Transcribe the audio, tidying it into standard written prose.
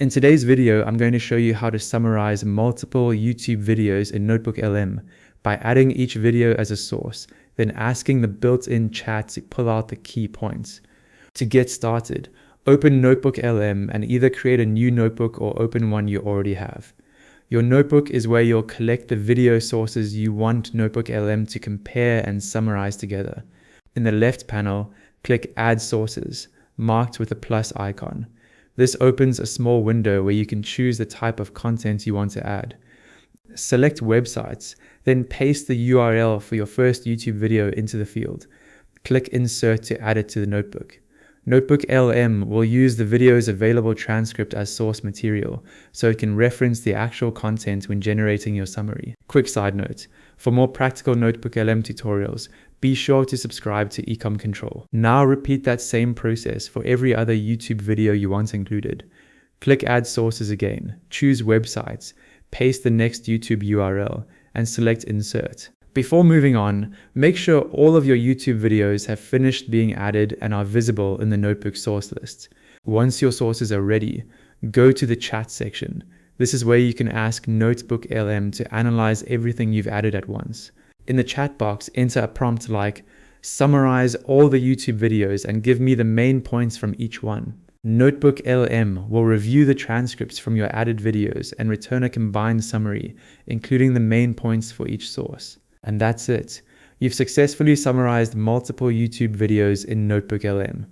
In today's video, I'm going to show you how to summarize multiple YouTube videos in NotebookLM by adding each video as a source, then asking the built-in chat to pull out the key points. To get started, open NotebookLM and either create a new notebook or open one you already have. Your notebook is where you'll collect the video sources you want NotebookLM to compare and summarize together. In the left panel, click Add Sources, marked with a plus icon. This opens a small window where you can choose the type of content you want to add. Select websites, then paste the URL for your first YouTube video into the field. Click Insert to add it to the notebook. NotebookLM will use the video's available transcript as source material, so it can reference the actual content when generating your summary. Quick side note, for more practical NotebookLM tutorials, be sure to subscribe to Ecom Control. Now repeat that same process for every other YouTube video you want included. Click Add Sources again, choose Websites, paste the next YouTube URL, and select Insert. Before moving on, make sure all of your YouTube videos have finished being added and are visible in the notebook source list. Once your sources are ready, go to the chat section. This is where you can ask NotebookLM to analyze everything you've added at once. In the chat box, enter a prompt like, "Summarize all the YouTube videos and give me the main points from each one." NotebookLM will review the transcripts from your added videos and return a combined summary, including the main points for each source. And that's it. You've successfully summarized multiple YouTube videos in NotebookLM.